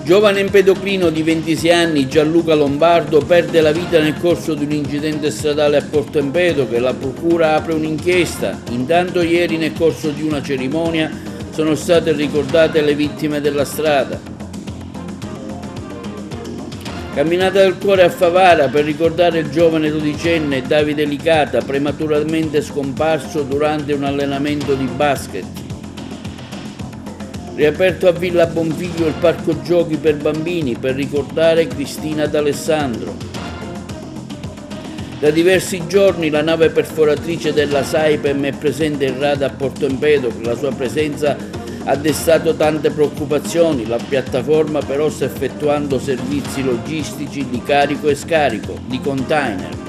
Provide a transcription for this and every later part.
Giovane empedoclino di 26 anni, Gianluca Lombardo, perde la vita nel corso di un incidente stradale a Porto Empedocle. La procura apre un'inchiesta. Intanto ieri, nel corso di una cerimonia, sono state ricordate le vittime della strada. Camminata del cuore a Favara per ricordare il giovane dodicenne Davide Licata, prematuramente scomparso durante un allenamento di basket. Riaperto a Villa Bonfiglio il parco giochi per bambini per ricordare Cristina D'Alessandro. Da diversi giorni la nave perforatrice della Saipem è presente in rada a Porto Empedocle. La sua presenza ha destato tante preoccupazioni. La piattaforma però sta effettuando servizi logistici di carico e scarico di container.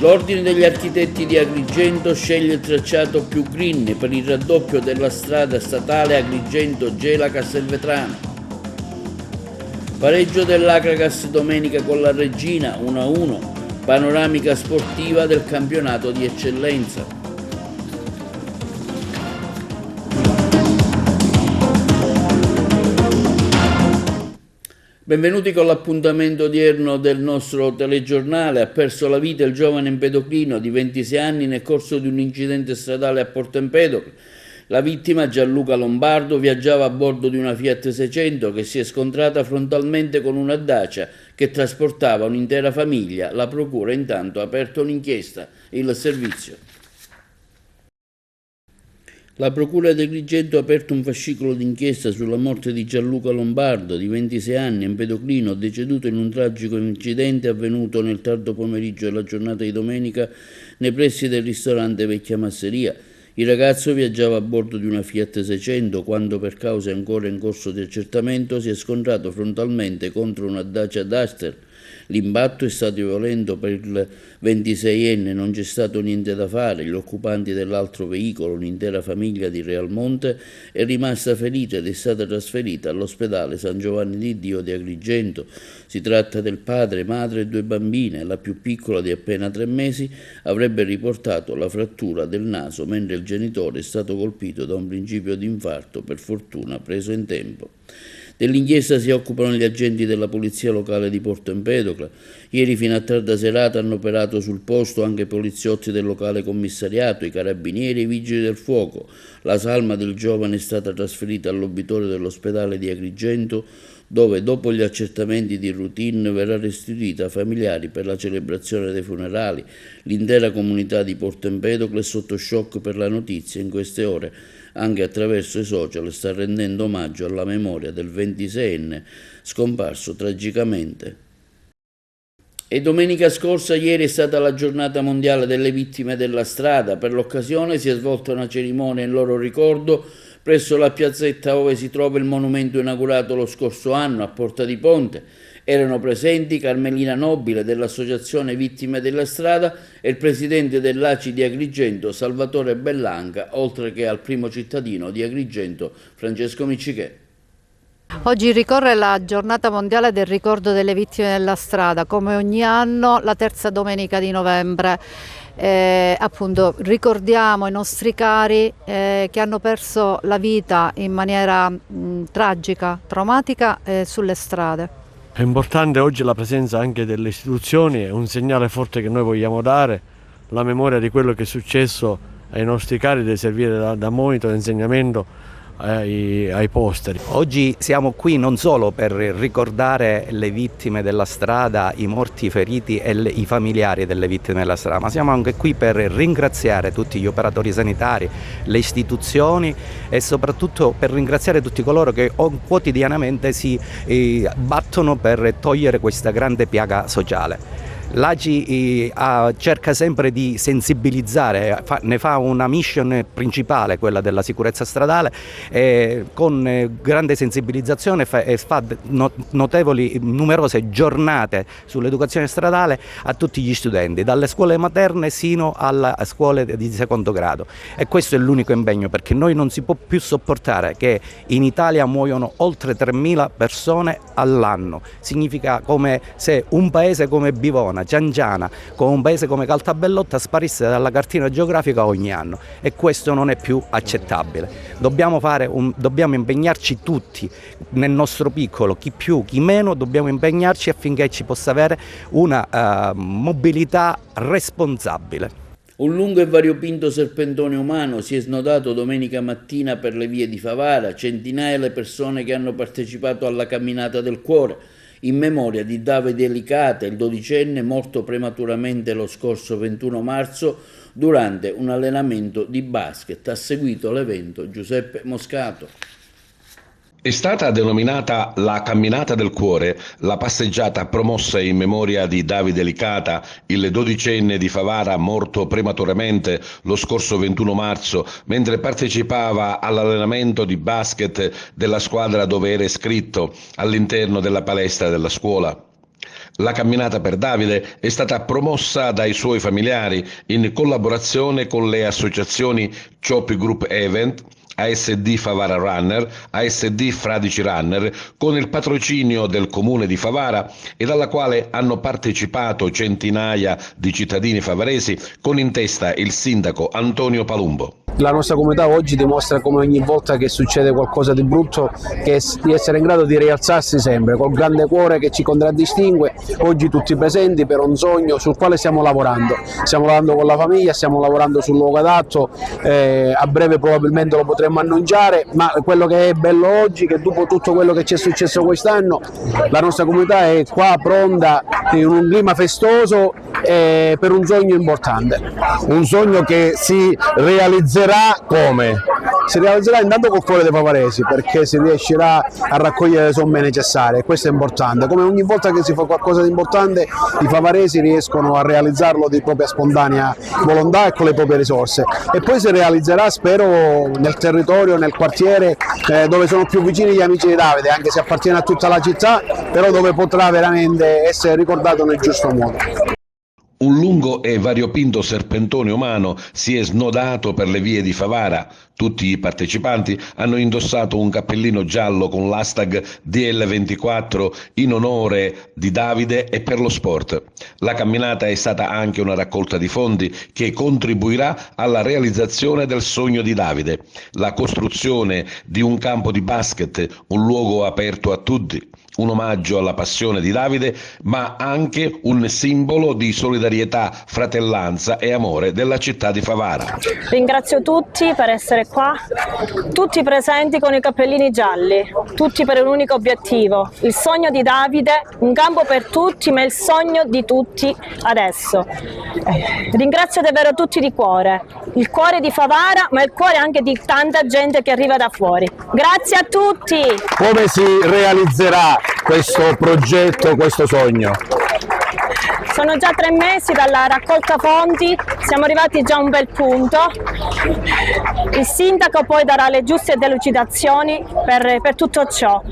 L'Ordine degli Architetti di Agrigento sceglie il tracciato più green per il raddoppio della strada statale Agrigento-Gela-Castelvetrano. Pareggio dell'Acragas domenica con la Reggina 1-1, panoramica sportiva del campionato di eccellenza. Benvenuti con l'appuntamento odierno del nostro telegiornale. Ha perso la vita il giovane empedoclino di 26 anni nel corso di un incidente stradale a Porto Empedocle. La vittima, Gianluca Lombardo, viaggiava a bordo di una Fiat 600 che si è scontrata frontalmente con una Dacia che trasportava un'intera famiglia. La procura intanto ha aperto un'inchiesta. Il servizio. La Procura di Agrigento ha aperto un fascicolo d'inchiesta sulla morte di Gianluca Lombardo, di 26 anni, empedoclino, deceduto in un tragico incidente avvenuto nel tardo pomeriggio della giornata di domenica nei pressi del ristorante Vecchia Masseria. Il ragazzo viaggiava a bordo di una Fiat 600 quando, per cause ancora in corso di accertamento, si è scontrato frontalmente contro una Dacia Duster. L'impatto è stato violento per il 26enne, non c'è stato niente da fare. Gli occupanti dell'altro veicolo, un'intera famiglia di Realmonte, è rimasta ferita ed è stata trasferita all'ospedale San Giovanni di Dio di Agrigento. Si tratta del padre, madre e 2 bambine. La più piccola, di appena 3 mesi, avrebbe riportato la frattura del naso, mentre il genitore è stato colpito da un principio di infarto, per fortuna preso in tempo. Dell'inchiesta si occupano gli agenti della Polizia Locale di Porto Empedocle. Ieri fino a tarda serata hanno operato sul posto anche i poliziotti del locale commissariato, i carabinieri e i vigili del fuoco. La salma del giovane è stata trasferita all'obitorio dell'ospedale di Agrigento, dove dopo gli accertamenti di routine verrà restituita ai familiari per la celebrazione dei funerali. L'intera comunità di Porto Empedocle è sotto shock per la notizia. In queste ore, anche attraverso i social, sta rendendo omaggio alla memoria del 26enne scomparso tragicamente. E domenica scorsa, ieri, è stata la giornata mondiale delle vittime della strada. Per l'occasione si è svolta una cerimonia in loro ricordo presso la piazzetta dove si trova il monumento inaugurato lo scorso anno a Porta di Ponte. Erano presenti Carmelina Nobile dell'Associazione Vittime della Strada e il presidente dell'ACI di Agrigento, Salvatore Bellanca, oltre che al primo cittadino di Agrigento, Francesco Miccichè. Oggi ricorre la giornata mondiale del ricordo delle vittime della strada, come ogni anno la terza domenica di novembre. Appunto ricordiamo i nostri cari che hanno perso la vita in maniera tragica, traumatica sulle strade. È importante oggi la presenza anche delle istituzioni, è un segnale forte che noi vogliamo dare. La memoria di quello che è successo ai nostri cari deve servire da monito, da insegnamento ai posteri. Oggi siamo qui non solo per ricordare le vittime della strada, i morti, i feriti e i familiari delle vittime della strada, ma siamo anche qui per ringraziare tutti gli operatori sanitari, le istituzioni e soprattutto per ringraziare tutti coloro che quotidianamente si battono per togliere questa grande piaga sociale. L'ACI cerca sempre di sensibilizzare, ne fa una mission principale, quella della sicurezza stradale, con grande sensibilizzazione fa notevoli, numerose giornate sull'educazione stradale a tutti gli studenti, dalle scuole materne sino alle scuole di secondo grado. E questo è l'unico impegno, perché noi non si può più sopportare che in Italia muoiono oltre 3.000 persone all'anno. Significa come se un paese come Bivona, zona Cianciana, con un paese come Caltabellotta, sparisse dalla cartina geografica ogni anno, e questo non è più accettabile. Dobbiamo impegnarci tutti nel nostro piccolo, chi più, chi meno, dobbiamo impegnarci affinché ci possa avere una mobilità responsabile. Un lungo e variopinto serpentone umano si è snodato domenica mattina per le vie di Favara, centinaia le persone che hanno partecipato alla camminata del cuore, in memoria di Davide Licata, il 12enne morto prematuramente lo scorso 21 marzo durante un allenamento di basket. Ha seguito l'evento Giuseppe Moscato. È stata denominata la Camminata del Cuore la passeggiata promossa in memoria di Davide Licata, il 12enne di Favara morto prematuramente lo scorso 21 marzo mentre partecipava all'allenamento di basket della squadra dove era iscritto all'interno della palestra della scuola. La camminata per Davide è stata promossa dai suoi familiari in collaborazione con le associazioni Cioppi Group Event, ASD Favara Runner, ASD Fradici Runner, con il patrocinio del comune di Favara, e dalla quale hanno partecipato centinaia di cittadini favaresi, con in testa il sindaco Antonio Palumbo. La nostra comunità oggi dimostra, come ogni volta che succede qualcosa di brutto, di essere in grado di rialzarsi sempre, col grande cuore che ci contraddistingue, oggi tutti presenti per un sogno sul quale stiamo lavorando. Stiamo lavorando con la famiglia, stiamo lavorando sul luogo adatto, a breve probabilmente lo potremo annunciare, ma quello che è bello oggi è che dopo tutto quello che ci è successo quest'anno, la nostra comunità è qua pronta in un clima festoso per un sogno importante. Un sogno che si realizzerà come? Si realizzerà intanto col cuore dei favaresi, perché si riuscirà a raccogliere le somme necessarie, questo è importante. Come ogni volta che si fa qualcosa di importante, i favaresi riescono a realizzarlo di propria spontanea volontà e con le proprie risorse, e poi si realizzerà, spero, nel territorio, nel quartiere dove sono più vicini gli amici di Davide, anche se appartiene a tutta la città, però dove potrà veramente essere ricordato nel giusto modo. Un lungo e variopinto serpentone umano si è snodato per le vie di Favara. Tutti i partecipanti hanno indossato un cappellino giallo con l'hashtag DL24 in onore di Davide e per lo sport. La camminata è stata anche una raccolta di fondi che contribuirà alla realizzazione del sogno di Davide, la costruzione di un campo di basket, un luogo aperto a tutti. Un omaggio alla passione di Davide, ma anche un simbolo di solidarietà, fratellanza e amore della città di Favara. Ringrazio tutti per essere qua, tutti presenti con i cappellini gialli, tutti per un unico obiettivo, il sogno di Davide, un campo per tutti, ma il sogno di tutti adesso. Ringrazio davvero tutti di cuore, il cuore di Favara, ma il cuore anche di tanta gente che arriva da fuori. Grazie a tutti! Come si realizzerà questo progetto, questo sogno? Sono già 3 mesi dalla raccolta fondi, siamo arrivati già a un bel punto. Il sindaco poi darà le giuste delucidazioni per tutto ciò.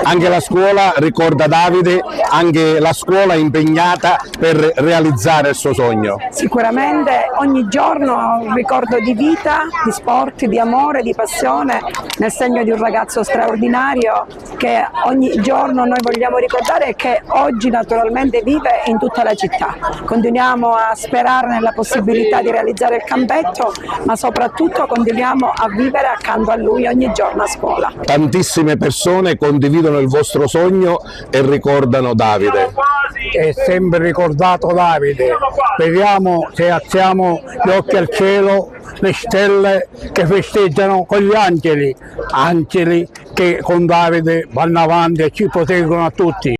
Anche la scuola ricorda Davide, anche la scuola è impegnata per realizzare il suo sogno. Sicuramente ogni giorno un ricordo di vita, di sport, di amore, di passione, nel segno di un ragazzo straordinario che ogni giorno noi vogliamo ricordare e che oggi naturalmente vive in tutta la città. Continuiamo a sperare nella possibilità di realizzare il campetto, ma soprattutto continuiamo a vivere accanto a lui ogni giorno a scuola. Tantissime persone condividono il vostro sogno e ricordano Davide. È sempre ricordato Davide, speriamo che alziamo gli occhi al cielo, le stelle che festeggiano con gli angeli che con Davide vanno avanti e ci proteggono a tutti.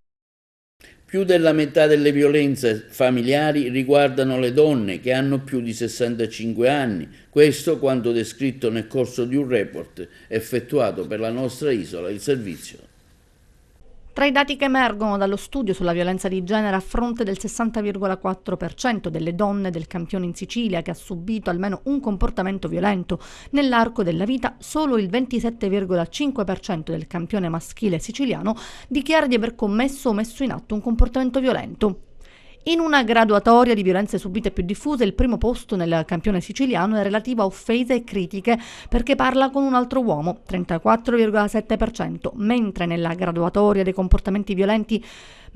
Più della metà delle violenze familiari riguardano le donne che hanno più di 65 anni, questo quanto descritto nel corso di un report effettuato per la nostra isola, il servizio. Tra i dati che emergono dallo studio sulla violenza di genere, a fronte del 60,4% delle donne del campione in Sicilia che ha subito almeno un comportamento violento nell'arco della vita, solo il 27,5% del campione maschile siciliano dichiara di aver commesso o messo in atto un comportamento violento. In una graduatoria di violenze subite più diffuse, il primo posto nel campione siciliano è relativo a offese e critiche perché parla con un altro uomo, 34,7%, mentre nella graduatoria dei comportamenti violenti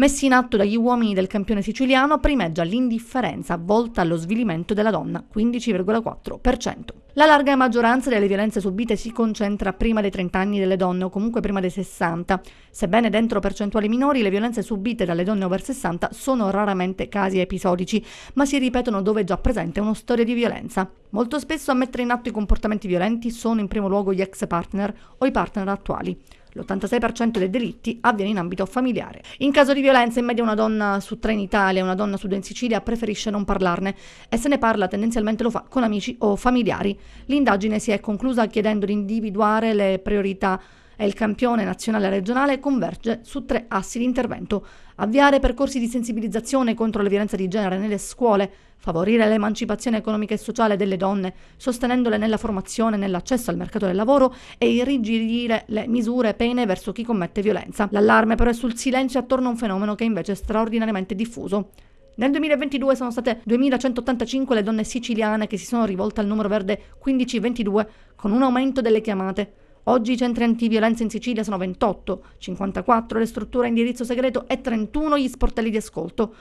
messi in atto dagli uomini del campione siciliano, primeggia l'indifferenza volta allo svilimento della donna, 15,4%. La larga maggioranza delle violenze subite si concentra prima dei 30 anni delle donne o comunque prima dei 60, sebbene dentro percentuali minori le violenze subite dalle donne over 60 sono raramente casi episodici, ma si ripetono dove è già presente una storia di violenza. Molto spesso a mettere in atto i comportamenti violenti sono in primo luogo gli ex partner o i partner attuali. L'86% dei delitti avviene in ambito familiare. In caso di violenza, in media una donna su 3 in Italia e una donna su 2 in Sicilia preferisce non parlarne e se ne parla tendenzialmente lo fa con amici o familiari. L'indagine si è conclusa chiedendo di individuare le priorità e il campione nazionale e regionale converge su 3 assi di intervento: avviare percorsi di sensibilizzazione contro le violenze di genere nelle scuole, favorire l'emancipazione economica e sociale delle donne, sostenendole nella formazione e nell'accesso al mercato del lavoro e irrigidire le misure e pene verso chi commette violenza. L'allarme però è sul silenzio attorno a un fenomeno che invece è straordinariamente diffuso. Nel 2022 sono state 2.185 le donne siciliane che si sono rivolte al numero verde 1522 con un aumento delle chiamate. Oggi i centri antiviolenza in Sicilia sono 28, 54 le strutture a indirizzo segreto e 31 gli sportelli di ascolto.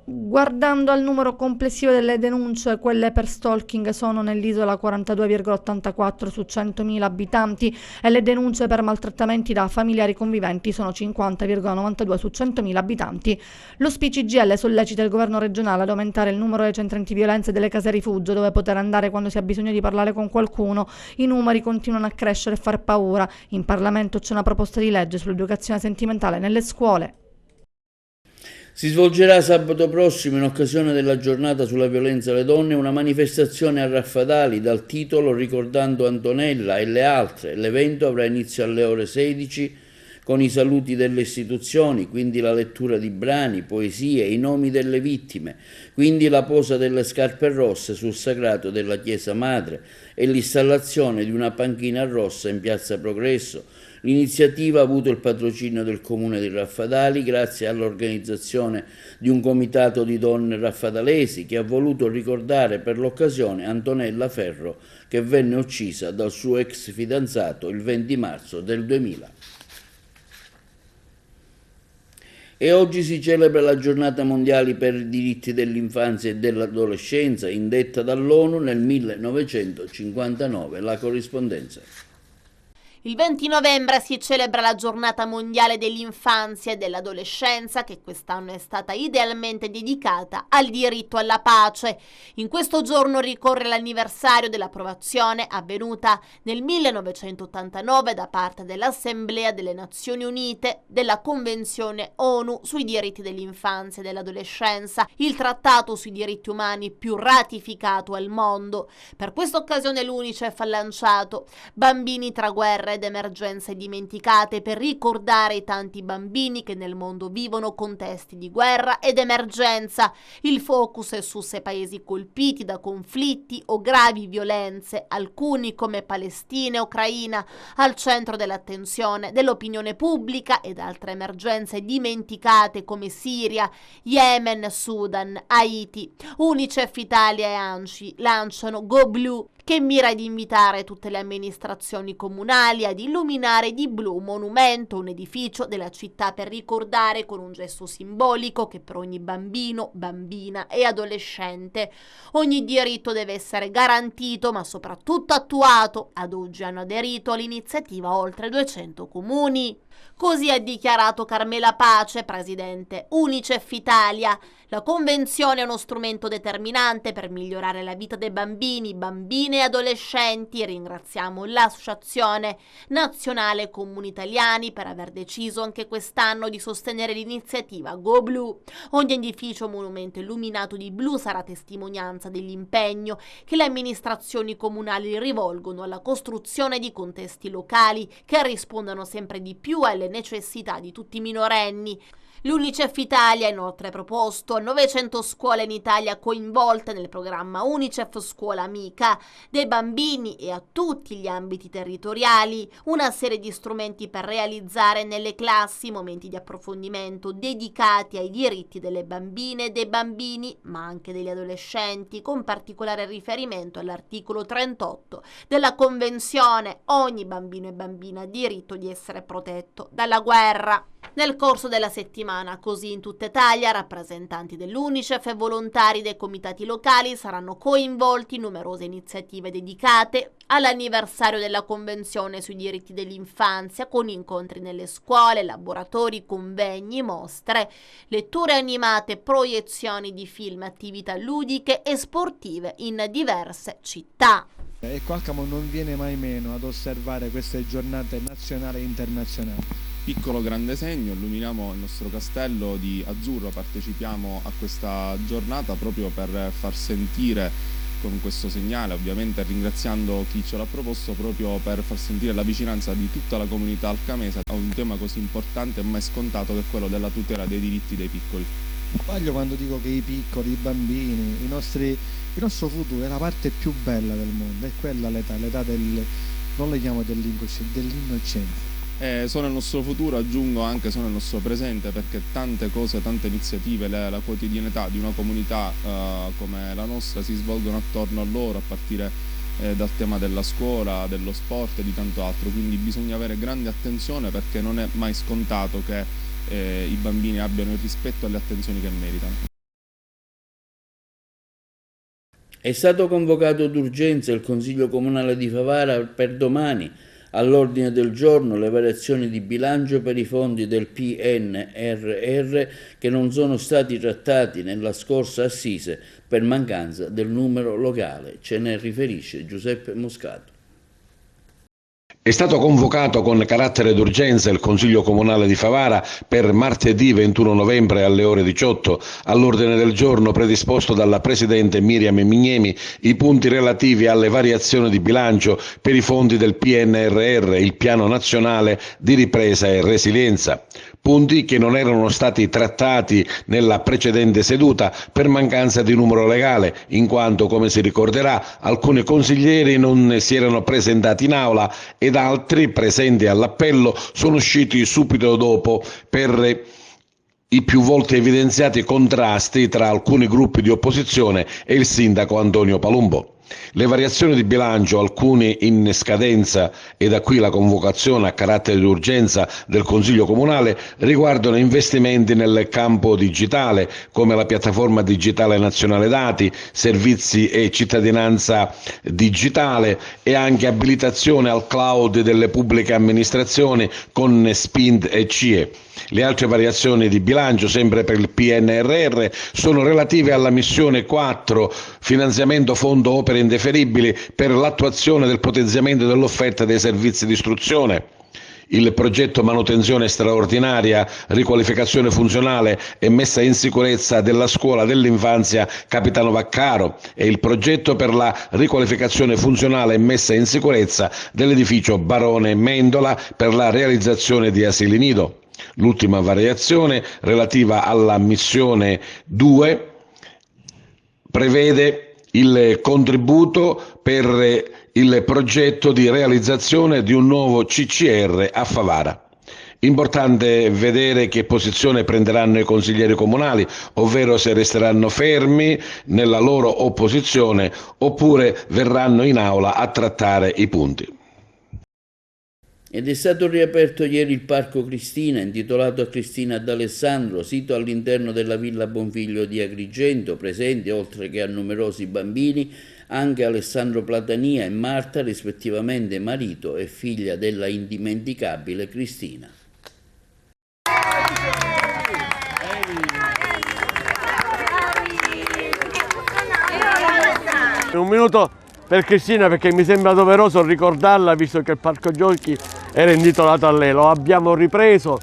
Guardando al numero complessivo delle denunce, quelle per stalking sono nell'isola 42,84 su 100.000 abitanti e le denunce per maltrattamenti da familiari conviventi sono 50,92 su 100.000 abitanti. Lo SPCGL sollecita il governo regionale ad aumentare il numero dei centri antiviolenza e delle case rifugio dove poter andare quando si ha bisogno di parlare con qualcuno. I numeri continuano a crescere e far paura. In Parlamento c'è una proposta di legge sull'educazione sentimentale nelle scuole. Si svolgerà sabato prossimo, in occasione della giornata sulla violenza alle donne, una manifestazione a Raffadali dal titolo Ricordando Antonella e le altre. L'evento avrà inizio alle ore 16 con i saluti delle istituzioni, quindi la lettura di brani, poesie, i nomi delle vittime, quindi la posa delle scarpe rosse sul sagrato della Chiesa Madre e l'installazione di una panchina rossa in Piazza Progresso. L'iniziativa ha avuto il patrocinio del Comune di Raffadali grazie all'organizzazione di un comitato di donne raffadalesi che ha voluto ricordare per l'occasione Antonella Ferro, che venne uccisa dal suo ex fidanzato il 20 marzo del 2000. E oggi si celebra la Giornata Mondiale per i diritti dell'infanzia e dell'adolescenza, indetta dall'ONU nel 1959. La corrispondenza. Il 20 novembre si celebra la Giornata Mondiale dell'Infanzia e dell'Adolescenza, che quest'anno è stata idealmente dedicata al diritto alla pace. In questo giorno ricorre l'anniversario dell'approvazione avvenuta nel 1989 da parte dell'Assemblea delle Nazioni Unite della Convenzione ONU sui diritti dell'infanzia e dell'adolescenza, il trattato sui diritti umani più ratificato al mondo. Per questa occasione l'UNICEF ha lanciato Bambini tra guerra ed emergenze dimenticate per ricordare i tanti bambini che nel mondo vivono contesti di guerra ed emergenza. Il focus è su 6 paesi colpiti da conflitti o gravi violenze, alcuni come Palestina e Ucraina, al centro dell'attenzione dell'opinione pubblica, ed altre emergenze dimenticate come Siria, Yemen, Sudan, Haiti. UNICEF Italia e ANCI lanciano Go Blue, che mira ad invitare tutte le amministrazioni comunali ad illuminare di blu un monumento, un edificio della città per ricordare con un gesto simbolico che per ogni bambino, bambina e adolescente ogni diritto deve essere garantito ma soprattutto attuato. Ad oggi hanno aderito all'iniziativa oltre 200 comuni. Così ha dichiarato Carmela Pace, presidente UNICEF Italia. La convenzione è uno strumento determinante per migliorare la vita dei bambini, bambine e adolescenti. Ringraziamo l'Associazione Nazionale Comuni Italiani per aver deciso anche quest'anno di sostenere l'iniziativa Go Blue. Ogni edificio o monumento illuminato di blu sarà testimonianza dell'impegno che le amministrazioni comunali rivolgono alla costruzione di contesti locali che rispondano sempre di più alle necessità di tutti i minorenni. L'UNICEF Italia ha inoltre proposto a 900 scuole in Italia coinvolte nel programma UNICEF Scuola Amica dei bambini e a tutti gli ambiti territoriali una serie di strumenti per realizzare nelle classi momenti di approfondimento dedicati ai diritti delle bambine e dei bambini, ma anche degli adolescenti, con particolare riferimento all'articolo 38 della Convenzione. Ogni bambino e bambina ha diritto di essere protetto dalla guerra. Nel corso della settimana, così in tutta Italia, rappresentanti dell'Unicef e volontari dei comitati locali saranno coinvolti in numerose iniziative dedicate all'anniversario della Convenzione sui diritti dell'infanzia, con incontri nelle scuole, laboratori, convegni, mostre, letture animate, proiezioni di film, attività ludiche e sportive in diverse città. E Qualcamo non viene mai meno ad osservare queste giornate nazionali e internazionali. Piccolo grande segno, illuminiamo il nostro castello di azzurro, partecipiamo a questa giornata proprio per far sentire con questo segnale, ovviamente ringraziando chi ce l'ha proposto, proprio per far sentire la vicinanza di tutta la comunità alcamese a un tema così importante e mai scontato, che è quello della tutela dei diritti dei piccoli. Sbaglio quando dico che i piccoli, i bambini, il nostro futuro è la parte più bella del mondo, è quella l'età del, non le chiamo dell'innocenza. Sono il nostro futuro, aggiungo anche sono il nostro presente, perché tante cose, tante iniziative, la quotidianità di una comunità come la nostra si svolgono attorno a loro, a partire dal tema della scuola, dello sport e di tanto altro, quindi bisogna avere grande attenzione, perché non è mai scontato che i bambini abbiano il rispetto e le attenzioni che meritano. È stato convocato d'urgenza il Consiglio Comunale di Favara per domani. All'ordine del giorno le variazioni di bilancio per i fondi del PNRR che non sono stati trattati nella scorsa assise per mancanza del numero locale. Ce ne riferisce Giuseppe Moscato. È stato convocato con carattere d'urgenza il Consiglio Comunale di Favara per martedì 21 novembre alle ore 18. All'ordine del giorno predisposto dalla Presidente Miriam Mignemi i punti relativi alle variazioni di bilancio per i fondi del PNRR, il Piano Nazionale di Ripresa e Resilienza. Punti che non erano stati trattati nella precedente seduta per mancanza di numero legale, in quanto, come si ricorderà, alcuni consiglieri non si erano presentati in aula ed altri, presenti all'appello, sono usciti subito dopo per i più volte evidenziati contrasti tra alcuni gruppi di opposizione e il sindaco Antonio Palumbo. Le variazioni di bilancio, alcune in scadenza e da qui la convocazione a carattere di urgenza del Consiglio Comunale, riguardano investimenti nel campo digitale come la piattaforma digitale nazionale dati, servizi e cittadinanza digitale e anche abilitazione al cloud delle pubbliche amministrazioni con SPINT e CIE. Le altre variazioni di bilancio, sempre per il PNRR, sono relative alla missione 4, finanziamento fondo opere indeferibili per l'attuazione del potenziamento dell'offerta dei servizi di istruzione. Il progetto manutenzione straordinaria, riqualificazione funzionale e messa in sicurezza della scuola dell'infanzia Capitano Vaccaro e il progetto per la riqualificazione funzionale e messa in sicurezza dell'edificio Barone Mendola per la realizzazione di asili nido. L'ultima variazione, relativa alla missione 2, prevede il contributo per il progetto di realizzazione di un nuovo CCR a Favara. Importante vedere che posizione prenderanno i consiglieri comunali, ovvero se resteranno fermi nella loro opposizione oppure verranno in aula a trattare i punti. Ed è stato riaperto ieri il Parco Cristina, intitolato a Cristina D'Alessandro, sito all'interno della Villa Bonfiglio di Agrigento, presenti, oltre che a numerosi bambini, anche Alessandro Platania e Marta, rispettivamente marito e figlia della indimenticabile Cristina. Un minuto per Cristina, perché mi sembra doveroso ricordarla, visto che il parco giochi era intitolato a lei. Lo abbiamo ripreso,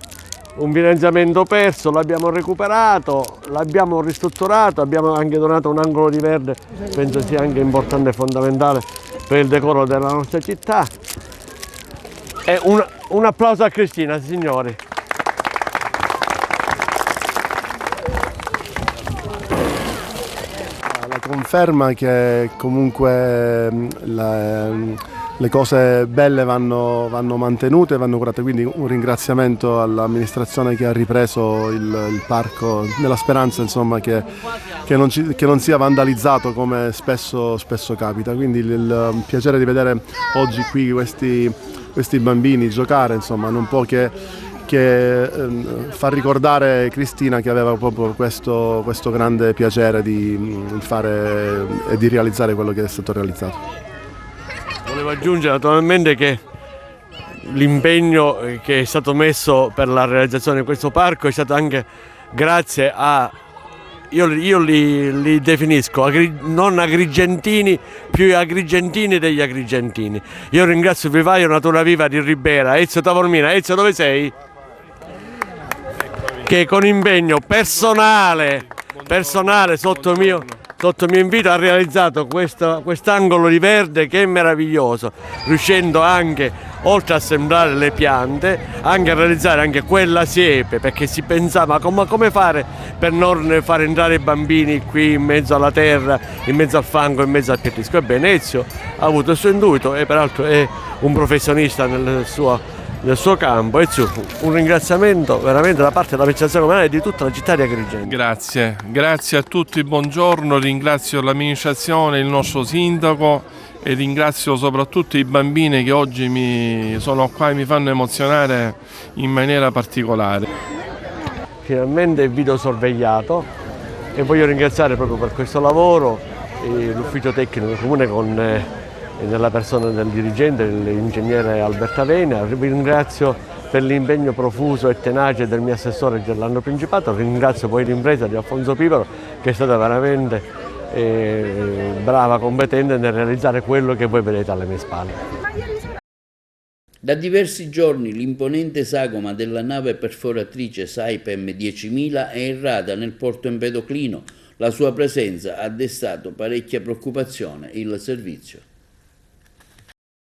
un finanziamento perso, l'abbiamo recuperato, l'abbiamo ristrutturato, abbiamo anche donato un angolo di verde, penso sia anche importante e fondamentale per il decoro della nostra città. E un applauso a Cristina, signori. Conferma che comunque le cose belle vanno mantenute, vanno curate, quindi un ringraziamento all'amministrazione che ha ripreso il parco, nella speranza insomma che non sia vandalizzato come spesso capita, quindi il piacere di vedere oggi qui questi bambini giocare, insomma, non può che che fa ricordare Cristina che aveva proprio questo grande piacere di fare e di realizzare quello che è stato realizzato. Volevo aggiungere naturalmente che l'impegno che è stato messo per la realizzazione di questo parco è stato anche grazie a, io li definisco non agrigentini, più agrigentini degli agrigentini. Io ringrazio il vivaio Natura Viva di Ribera, Ezio Taormina. Ezio, dove sei? Che con impegno personale sotto mio invito ha realizzato quest'angolo di verde che è meraviglioso, riuscendo anche, oltre a sembrare le piante, anche a realizzare anche quella siepe, perché si pensava come fare per non far entrare i bambini qui in mezzo alla terra, in mezzo al fango, in mezzo al pietrisco. Ebbene, Ezio ha avuto il suo intuito e peraltro è un professionista nel suo campo. Ezio, un ringraziamento veramente da parte dell'amministrazione comunale e di tutta la città di Agrigento. Grazie a tutti, buongiorno, ringrazio l'amministrazione, il nostro sindaco e ringrazio soprattutto i bambini che oggi sono qua e mi fanno emozionare in maniera particolare. Finalmente il videosorvegliato e voglio ringraziare proprio per questo lavoro l'ufficio tecnico del comune nella persona del dirigente, l'ingegnere Alberto Avena. Vi ringrazio per l'impegno profuso e tenace del mio assessore Gerlando Principato, ringrazio poi l'impresa di Alfonso Piparo che è stata veramente brava, competente nel realizzare quello che voi vedete alle mie spalle. Da diversi giorni l'imponente sagoma della nave perforatrice Saipem 10.000 è errata nel porto Empedoclino. La sua presenza ha destato parecchia preoccupazione il servizio.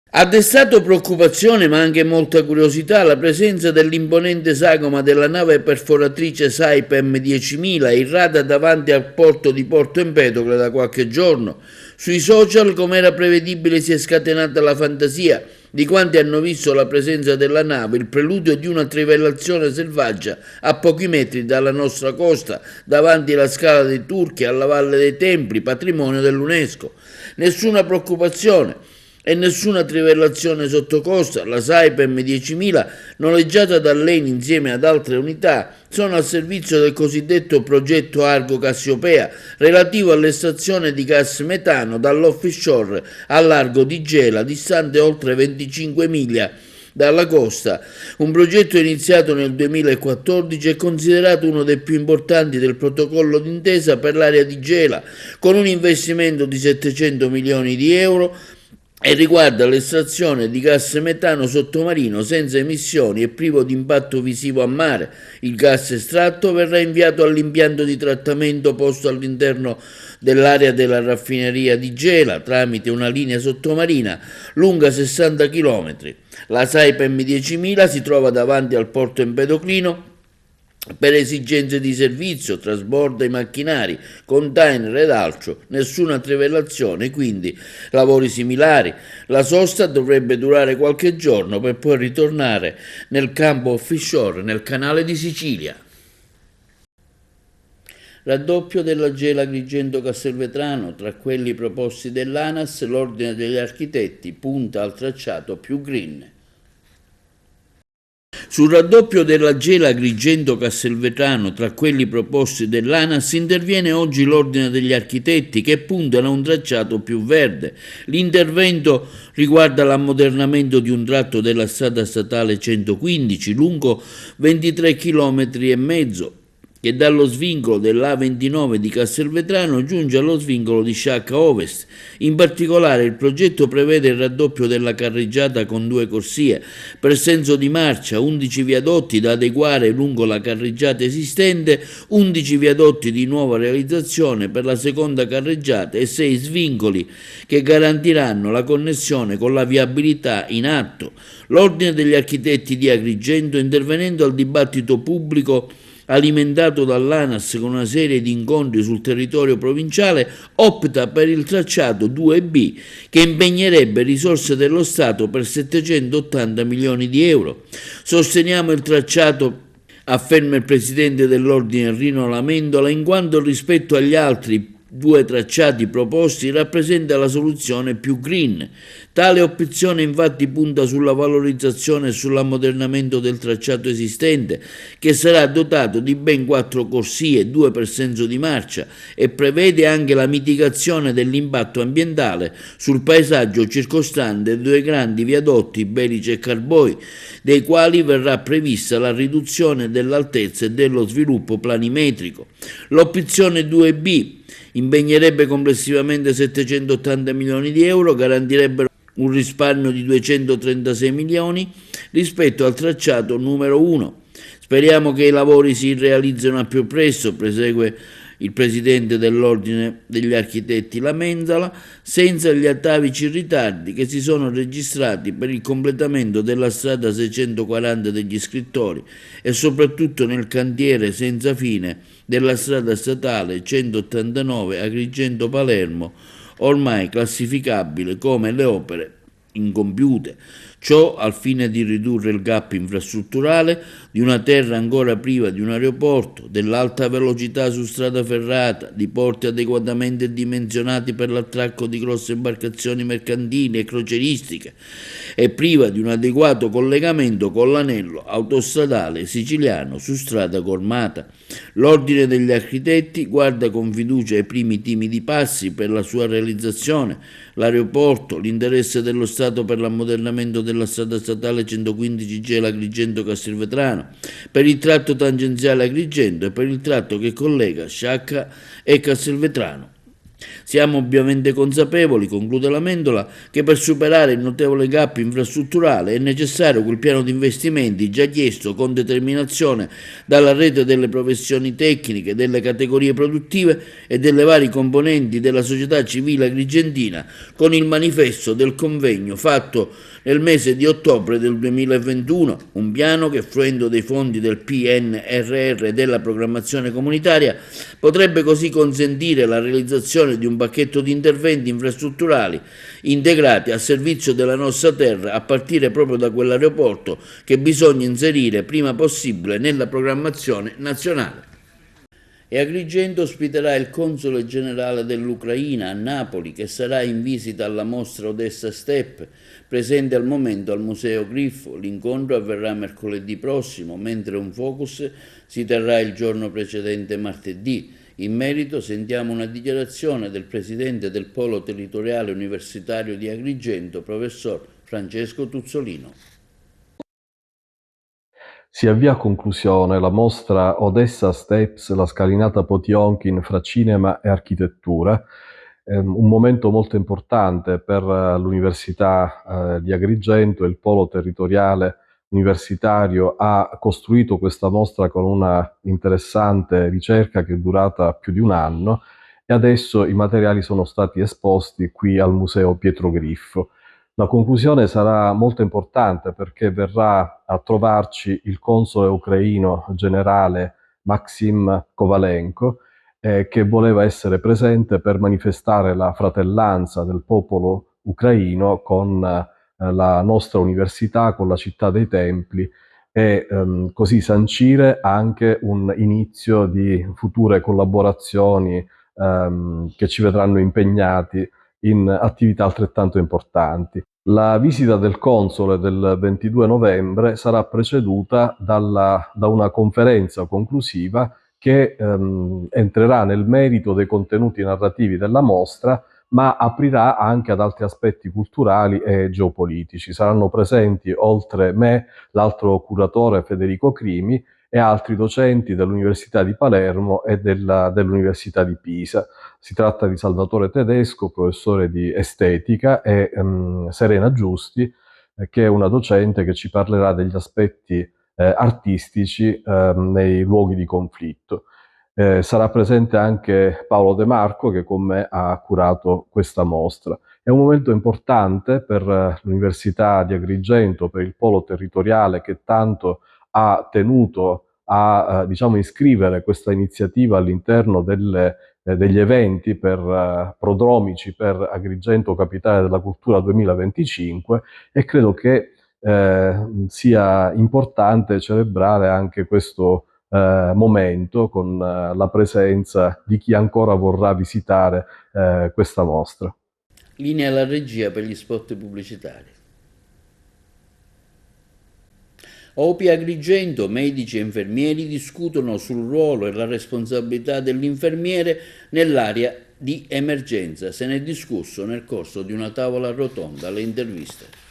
Ha destato preoccupazione ma anche molta curiosità la presenza dell'imponente sagoma della nave perforatrice Saipem 10.000 errata davanti al porto di Porto Empedocle da qualche giorno. Sui social, come era prevedibile, si è scatenata la fantasia di quanti hanno visto la presenza della nave, il preludio di una trivellazione selvaggia a pochi metri dalla nostra costa, davanti alla Scala dei Turchi, alla Valle dei Templi, patrimonio dell'UNESCO. Nessuna preoccupazione e nessuna trivellazione sotto costa. La Saipem 10.000, noleggiata dall'ENI insieme ad altre unità, sono al servizio del cosiddetto progetto Argo Cassiopea, relativo all'estrazione di gas metano dall'offshore al largo di Gela, distante oltre 25 miglia dalla costa. Un progetto iniziato nel 2014 e considerato uno dei più importanti del protocollo d'intesa per l'area di Gela, con un investimento di 700 milioni di euro, e riguarda l'estrazione di gas metano sottomarino senza emissioni e privo di impatto visivo a mare. Il gas estratto verrà inviato all'impianto di trattamento posto all'interno dell'area della raffineria di Gela tramite una linea sottomarina lunga 60 km. La Saipem 10.000 si trova davanti al porto Empedoclino per esigenze di servizio, trasborda i macchinari, container ed altro, nessuna trivellazione, quindi lavori similari. La sosta dovrebbe durare qualche giorno per poi ritornare nel campo offshore nel canale di Sicilia. Raddoppio della Gela Agrigento-Castelvetrano, tra quelli proposti dall'ANAS, l'Ordine degli Architetti punta al tracciato più green. Sul raddoppio della Gela Agrigento-Castelvetrano, tra quelli proposti dall'ANAS, interviene oggi l'Ordine degli Architetti che puntano a un tracciato più verde. L'intervento riguarda l'ammodernamento di un tratto della strada statale 115 lungo 23 km e mezzo, che dallo svincolo dell'A29 di Castelvetrano giunge allo svincolo di Sciacca Ovest. In particolare il progetto prevede il raddoppio della carreggiata con 2 corsie per senso di marcia, 11 viadotti da adeguare lungo la carreggiata esistente, 11 viadotti di nuova realizzazione per la seconda carreggiata e 6 svincoli che garantiranno la connessione con la viabilità in atto. L'Ordine degli Architetti di Agrigento, intervenendo al dibattito pubblico alimentato dall'ANAS con una serie di incontri sul territorio provinciale, opta per il tracciato 2B che impegnerebbe risorse dello Stato per 780 milioni di euro. Sosteniamo il tracciato, afferma il presidente dell'ordine Rino Lamendola, in quanto rispetto agli altri due tracciati proposti rappresenta la soluzione più green. Tale opzione infatti punta sulla valorizzazione e sull'ammodernamento del tracciato esistente, che sarà dotato di ben 4 corsie e 2 per senso di marcia, e prevede anche la mitigazione dell'impatto ambientale sul paesaggio circostante 2 grandi viadotti Belice e Carboi, dei quali verrà prevista la riduzione dell'altezza e dello sviluppo planimetrico. L'opzione 2B impegnerebbe complessivamente 780 milioni di euro, garantirebbero un risparmio di 236 milioni rispetto al tracciato numero 1. Speriamo che i lavori si realizzino al più presto, prosegue il presidente dell'Ordine degli Architetti Lamenzala, senza gli atavici ritardi che si sono registrati per il completamento della strada 640 degli Scrittori e soprattutto nel cantiere senza fine della strada statale 189 Agrigento-Palermo, ormai classificabile come le opere incompiute. Ciò al fine di ridurre il gap infrastrutturale di una terra ancora priva di un aeroporto, dell'alta velocità su strada ferrata, di porti adeguatamente dimensionati per l'attracco di grosse imbarcazioni mercantili e crocieristiche e priva di un adeguato collegamento con l'anello autostradale siciliano su strada Cormata. L'Ordine degli Architetti guarda con fiducia ai primi timidi passi per la sua realizzazione: l'aeroporto, l'interesse dello Stato per l'ammodernamento della strada statale 115 Gela Agrigento-Castelvetrano, per il tratto tangenziale Agrigento e per il tratto che collega Sciacca e Castelvetrano. Siamo ovviamente consapevoli, conclude Lamendola, che per superare il notevole gap infrastrutturale è necessario quel piano di investimenti già chiesto con determinazione dalla rete delle professioni tecniche, delle categorie produttive e delle varie componenti della società civile agrigentina, con il manifesto del convegno fatto nel mese di ottobre del 2021, un piano che, fruendo dei fondi del PNRR e della programmazione comunitaria, potrebbe così consentire la realizzazione di un pacchetto di interventi infrastrutturali integrati a servizio della nostra terra, a partire proprio da quell'aeroporto che bisogna inserire prima possibile nella programmazione nazionale. E Agrigento ospiterà il console generale dell'Ucraina a Napoli, che sarà in visita alla mostra Odessa Steppe, presente al momento al Museo Griffo. L'incontro avverrà mercoledì prossimo, mentre un focus si terrà il giorno precedente, martedì. In merito sentiamo una dichiarazione del presidente del Polo Territoriale Universitario di Agrigento, professor Francesco Tuzzolino. Si avvia a conclusione la mostra Odessa Steps, la scalinata Potionkin fra cinema e architettura, un momento molto importante per l'Università di Agrigento. Il Polo Territoriale Universitario ha costruito questa mostra con una interessante ricerca che è durata più di un anno e adesso i materiali sono stati esposti qui al Museo Pietro Griffo. La conclusione sarà molto importante perché verrà a trovarci il console ucraino generale Maxim Kovalenko, che voleva essere presente per manifestare la fratellanza del popolo ucraino con la nostra università, con la città dei templi, e così sancire anche un inizio di future collaborazioni che ci vedranno impegnati in attività altrettanto importanti. La visita del console del 22 novembre sarà preceduta da una conferenza conclusiva che entrerà nel merito dei contenuti narrativi della mostra, ma aprirà anche ad altri aspetti culturali e geopolitici. Saranno presenti, oltre me, l'altro curatore Federico Crimi e altri docenti dell'Università di Palermo e dell'Università di Pisa. Si tratta di Salvatore Tedesco, professore di estetica, e Serena Giusti, che è una docente che ci parlerà degli aspetti artistici nei luoghi di conflitto. Sarà presente anche Paolo De Marco, che con me ha curato questa mostra. È un momento importante per l'Università di Agrigento, per il polo territoriale che tanto ha tenuto a iscrivere questa iniziativa all'interno degli eventi prodromici per Agrigento Capitale della Cultura 2025, e credo che sia importante celebrare anche questo momento con la presenza di chi ancora vorrà visitare questa mostra. Linea alla regia per gli spot pubblicitari. Opi Agrigento, medici e infermieri discutono sul ruolo e la responsabilità dell'infermiere nell'area di emergenza. Se ne è discusso nel corso di una tavola rotonda. Le interviste.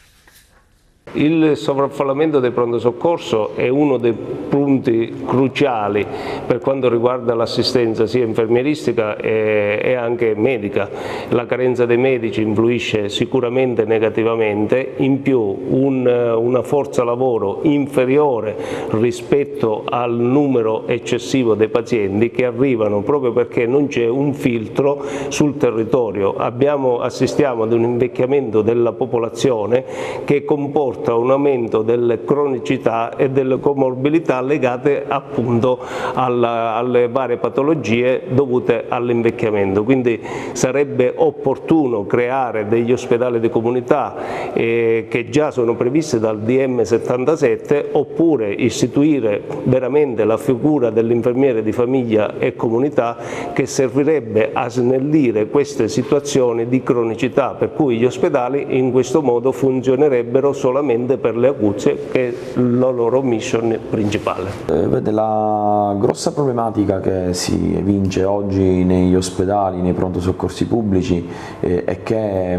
Il sovraffollamento del pronto soccorso è uno dei punti cruciali per quanto riguarda l'assistenza sia infermieristica e anche medica. La carenza dei medici influisce sicuramente negativamente, in più una forza lavoro inferiore rispetto al numero eccessivo dei pazienti che arrivano proprio perché non c'è un filtro sul territorio. Assistiamo ad un invecchiamento della popolazione che comporta un aumento delle cronicità e delle comorbilità legate appunto alle varie patologie dovute all'invecchiamento. Quindi sarebbe opportuno creare degli ospedali di comunità che già sono previsti dal DM 77, oppure istituire veramente la figura dell'infermiere di famiglia e comunità, che servirebbe a snellire queste situazioni di cronicità, per cui gli ospedali in questo modo funzionerebbero solamente per le acuzie, che è la loro mission principale. Vede, la grossa problematica che si evince oggi negli ospedali, nei pronto soccorsi pubblici, è che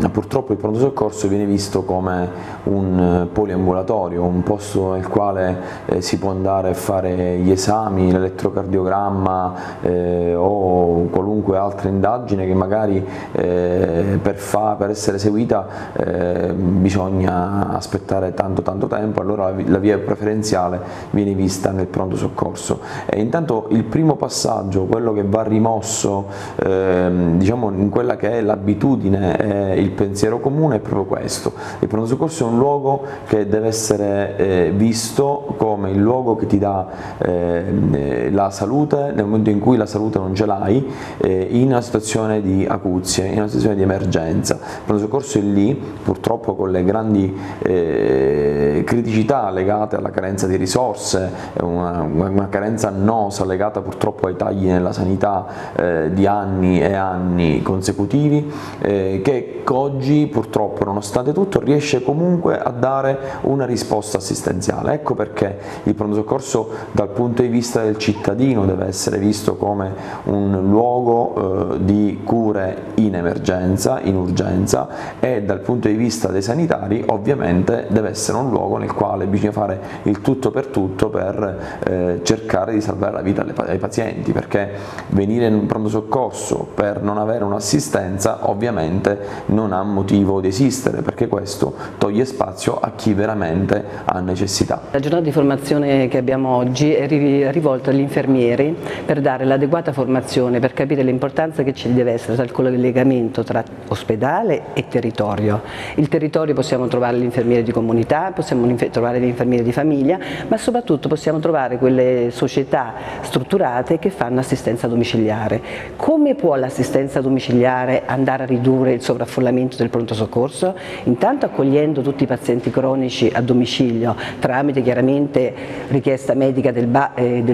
purtroppo il pronto soccorso viene visto come un poliambulatorio, un posto nel quale si può andare a fare gli esami, l'elettrocardiogramma o qualunque altra indagine che magari per essere eseguita bisogna aspettare tanto tempo, allora la via preferenziale viene vista nel pronto soccorso. E intanto il primo passaggio, quello che va rimosso diciamo in quella che è l'abitudine e il pensiero comune, è proprio questo. Il pronto soccorso è un luogo che deve essere visto come il luogo che ti dà la salute nel momento in cui la salute non ce l'hai, in una situazione di acuzie, in una situazione di emergenza. Il pronto soccorso è lì, purtroppo con le grandi criticità legate alla carenza di risorse, una carenza annosa legata purtroppo ai tagli nella sanità di anni e anni consecutivi, che oggi purtroppo nonostante tutto riesce comunque a dare una risposta assistenziale. Ecco perché il pronto soccorso dal punto di vista del cittadino deve essere visto come un luogo di cure in emergenza, in urgenza, e dal punto di vista dei sanitari ovviamente deve essere un luogo nel quale bisogna fare il tutto per cercare di salvare la vita ai pazienti, perché venire in un pronto soccorso per non avere un'assistenza ovviamente non ha motivo di esistere, perché questo toglie spazio a chi veramente ha necessità. La giornata di formazione che abbiamo oggi è rivolta agli infermieri per dare l'adeguata formazione, per capire l'importanza che ci deve essere tra il collegamento tra ospedale e territorio. Il territorio possiamo trovare l'infermiere di comunità, possiamo trovare gli infermieri di famiglia, ma soprattutto possiamo trovare quelle società strutturate che fanno assistenza domiciliare. Come può l'assistenza domiciliare andare a ridurre il sovraffollamento del pronto soccorso? Intanto accogliendo tutti i pazienti cronici a domicilio tramite chiaramente richiesta medica del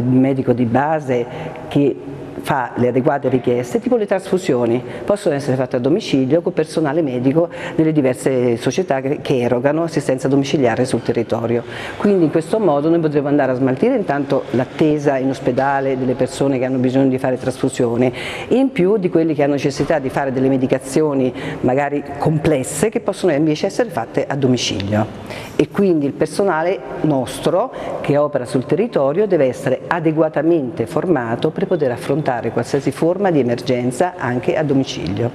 medico di base che fa le adeguate richieste, tipo le trasfusioni possono essere fatte a domicilio con personale medico delle diverse società che erogano assistenza domiciliare sul territorio. Quindi in questo modo noi potremo andare a smaltire intanto l'attesa in ospedale delle persone che hanno bisogno di fare trasfusioni, e in più di quelli che hanno necessità di fare delle medicazioni magari complesse che possono invece essere fatte a domicilio. E quindi il personale nostro che opera sul territorio deve essere adeguatamente formato per poter affrontare qualsiasi forma di emergenza anche a domicilio.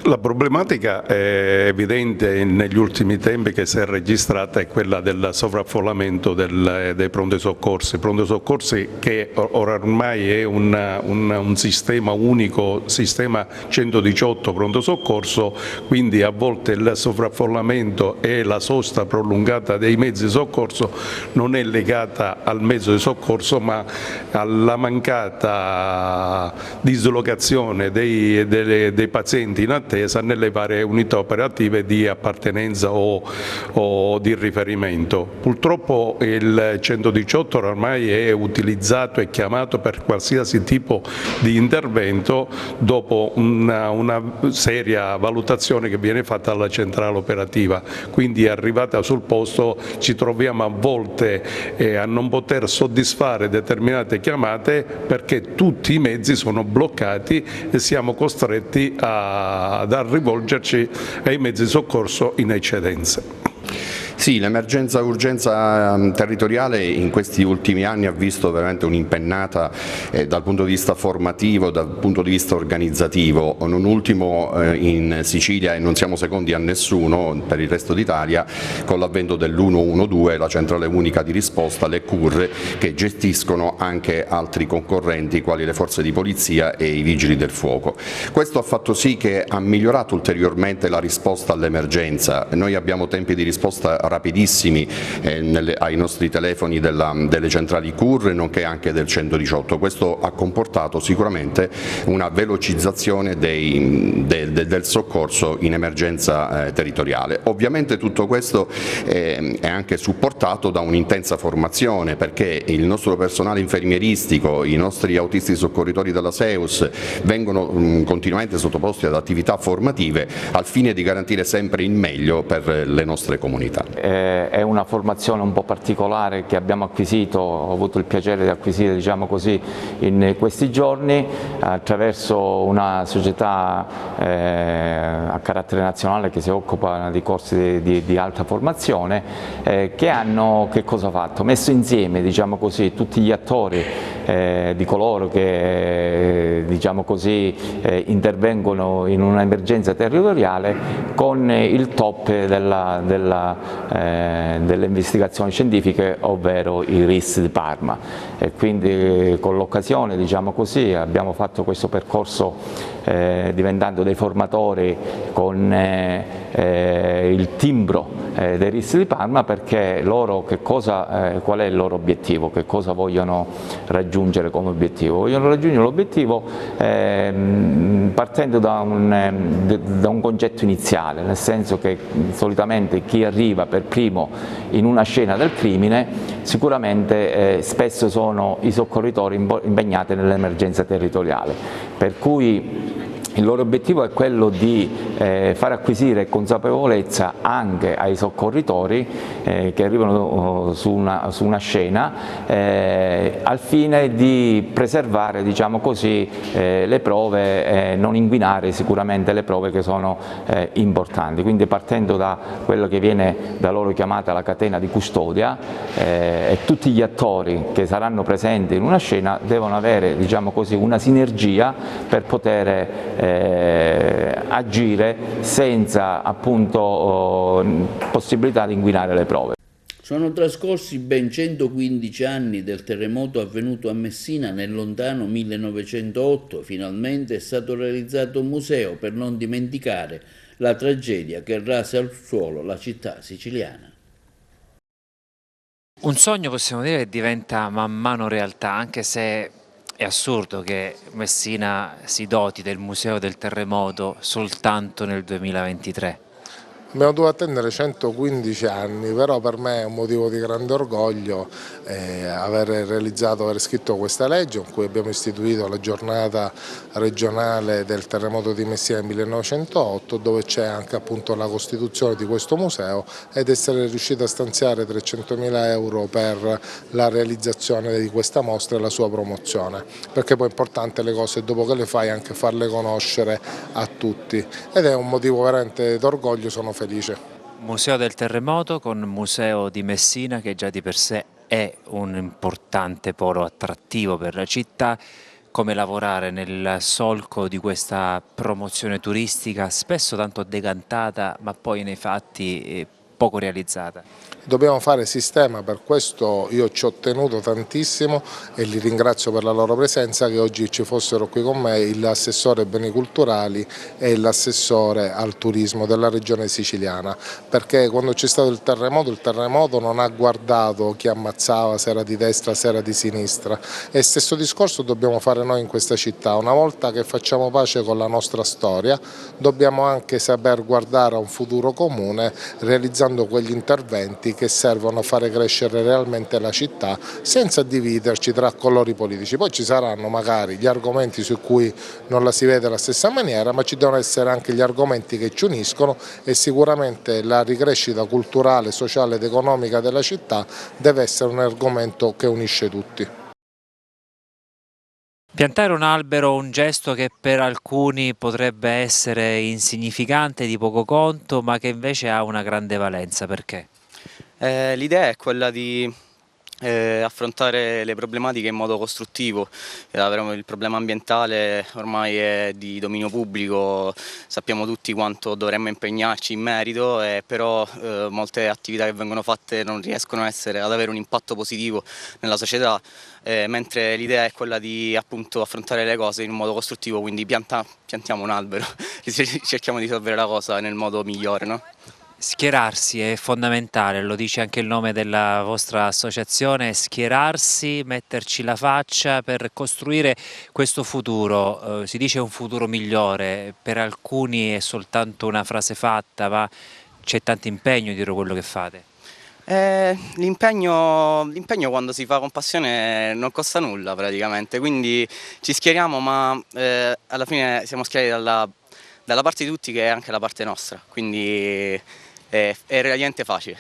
La problematica è evidente negli ultimi tempi che si è registrata, è quella del sovraffollamento dei pronti soccorsi. Pronti soccorsi che ormai è un sistema unico, sistema 118 pronto soccorso, quindi a volte il sovraffollamento e la sosta prolungata dei mezzi di soccorso non è legata al mezzo di soccorso ma alla mancata la dislocazione dei pazienti in attesa nelle varie unità operative di appartenenza o di riferimento. Purtroppo il 118 ormai è utilizzato e chiamato per qualsiasi tipo di intervento dopo una seria valutazione che viene fatta dalla centrale operativa, quindi arrivata sul posto ci troviamo a volte a non poter soddisfare determinate chiamate perché tutti i mezzi sono bloccati e siamo costretti a rivolgerci ai mezzi di soccorso in eccedenza. Sì, l'emergenza urgenza territoriale in questi ultimi anni ha visto veramente un'impennata dal punto di vista formativo, dal punto di vista organizzativo, non ultimo in Sicilia, e non siamo secondi a nessuno per il resto d'Italia, con l'avvento dell'112, la centrale unica di risposta, le CUR, che gestiscono anche altri concorrenti quali le forze di polizia e i vigili del fuoco. Questo ha fatto sì che ha migliorato ulteriormente la risposta all'emergenza. Noi abbiamo tempi di risposta rapidissimi ai nostri telefoni delle centrali CUR nonché anche del 118. Questo ha comportato sicuramente una velocizzazione del soccorso in emergenza territoriale. Ovviamente tutto questo è anche supportato da un'intensa formazione, perché il nostro personale infermieristico, i nostri autisti soccorritori della SEUS vengono continuamente sottoposti ad attività formative al fine di garantire sempre il meglio per le nostre comunità. È una formazione un po' particolare che abbiamo acquisito, ho avuto il piacere di acquisire, diciamo così, in questi giorni attraverso una società a carattere nazionale che si occupa di corsi di alta formazione, che hanno che cosa fatto? Messo insieme, diciamo così, tutti gli attori di coloro che, diciamo così, intervengono in un'emergenza territoriale con il top delle investigazioni scientifiche, ovvero i RIS di Parma, e quindi con l'occasione, diciamo così, abbiamo fatto questo percorso diventando dei formatori con il timbro dei RIS di Parma, perché loro qual è il loro obiettivo, che cosa vogliono raggiungere come obiettivo? Vogliono raggiungere l'obiettivo partendo da un concetto iniziale, nel senso che solitamente chi arriva per primo in una scena del crimine sicuramente spesso sono i soccorritori impegnati nell'emergenza territoriale, per cui il loro obiettivo è quello di far acquisire consapevolezza anche ai soccorritori che arrivano su una scena al fine di preservare, diciamo così, le prove, non inquinare sicuramente le prove che sono importanti. Quindi partendo da quello che viene da loro chiamata la catena di custodia, e tutti gli attori che saranno presenti in una scena devono avere, diciamo così, una sinergia per poter agire senza appunto possibilità di inquinare le prove. Sono trascorsi ben 115 anni del terremoto avvenuto a Messina nel lontano 1908. Finalmente è stato realizzato un museo per non dimenticare la tragedia che rase al suolo la città siciliana. Un sogno, possiamo dire, che diventa man mano realtà, anche se è assurdo che Messina si doti del Museo del Terremoto soltanto nel 2023. Abbiamo dovuto attendere 115 anni, però per me è un motivo di grande orgoglio aver scritto questa legge con cui abbiamo istituito la giornata regionale del terremoto di Messina nel 1908, dove c'è anche appunto la costituzione di questo museo, ed essere riuscito a stanziare 300.000 euro per la realizzazione di questa mostra e la sua promozione, perché poi è importante le cose dopo che le fai anche farle conoscere a tutti, ed è un motivo veramente d'orgoglio, sono felice. Museo del Terremoto con Museo di Messina, che già di per sé è un importante polo attrattivo per la città. Come lavorare nel solco di questa promozione turistica spesso tanto decantata, ma poi nei fatti poco realizzata. Dobbiamo fare sistema, per questo io ci ho tenuto tantissimo e li ringrazio per la loro presenza, che oggi ci fossero qui con me l'assessore ai beni culturali e l'assessore al turismo della regione siciliana, perché quando c'è stato il terremoto non ha guardato chi ammazzava, se era di destra, se era di sinistra, e stesso discorso dobbiamo fare noi in questa città. Una volta che facciamo pace con la nostra storia dobbiamo anche saper guardare a un futuro comune realizzando quegli interventi che servono a fare crescere realmente la città senza dividerci tra colori politici. Poi ci saranno magari gli argomenti su cui non la si vede alla stessa maniera, ma ci devono essere anche gli argomenti che ci uniscono, e sicuramente la ricrescita culturale, sociale ed economica della città deve essere un argomento che unisce tutti. Piantare un albero, un gesto che per alcuni potrebbe essere insignificante, di poco conto, ma che invece ha una grande valenza. Perché? L'idea è quella di affrontare le problematiche in modo costruttivo. Il problema ambientale ormai è di dominio pubblico, sappiamo tutti quanto dovremmo impegnarci in merito, però molte attività che vengono fatte non riescono ad avere un impatto positivo nella società, mentre l'idea è quella di appunto affrontare le cose in un modo costruttivo, quindi piantiamo un albero, cerchiamo di risolvere la cosa nel modo migliore, no? Schierarsi è fondamentale, lo dice anche il nome della vostra associazione, schierarsi, metterci la faccia per costruire questo futuro. Si dice un futuro migliore, per alcuni è soltanto una frase fatta, ma c'è tanto impegno dietro quello che fate. L'impegno quando si fa con passione non costa nulla praticamente, quindi ci schieriamo, ma alla fine siamo schierati dalla parte di tutti, che è anche la parte nostra, quindi è relativamente facile,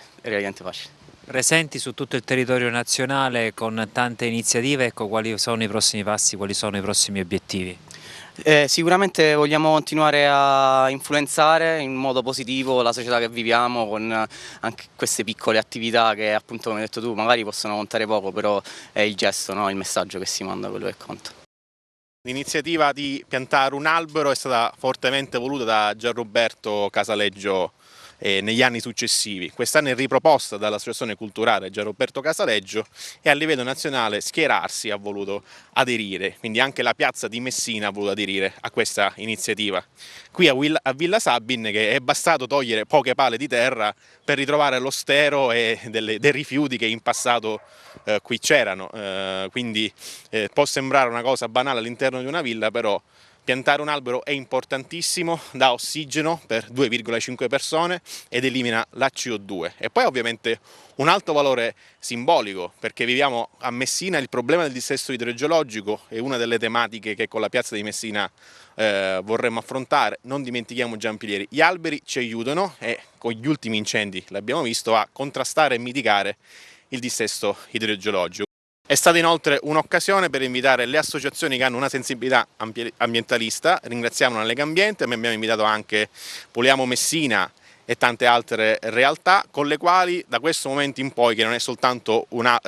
Presenti su tutto il territorio nazionale con tante iniziative, ecco, quali sono i prossimi passi, quali sono i prossimi obiettivi? Sicuramente vogliamo continuare a influenzare in modo positivo la società che viviamo, con anche queste piccole attività che, appunto, come hai detto tu, magari possono contare poco, però è il gesto, no? Il messaggio che si manda, quello che conta. L'iniziativa di piantare un albero è stata fortemente voluta da Gianroberto Casaleggio negli anni successivi. Quest'anno è riproposta dall'Associazione Culturale Gianroberto Casaleggio, e a livello nazionale Schierarsi ha voluto aderire, quindi anche la piazza di Messina ha voluto aderire a questa iniziativa. Qui a Villa Sabin, che è bastato togliere poche pale di terra per ritrovare lo stero e dei rifiuti che in passato qui c'erano, quindi può sembrare una cosa banale all'interno di una villa, però piantare un albero è importantissimo, dà ossigeno per 2,5 persone ed elimina la CO2. E poi ovviamente un alto valore simbolico, perché viviamo a Messina, il problema del dissesto idrogeologico è una delle tematiche che con la piazza di Messina vorremmo affrontare. Non dimentichiamo Giampilieri, gli alberi ci aiutano, e con gli ultimi incendi l'abbiamo visto, a contrastare e mitigare il dissesto idrogeologico. È stata inoltre un'occasione per invitare le associazioni che hanno una sensibilità ambientalista. Ringraziamo la Lega Ambiente, ma abbiamo invitato anche Puliamo Messina e tante altre realtà, con le quali da questo momento in poi, che non è soltanto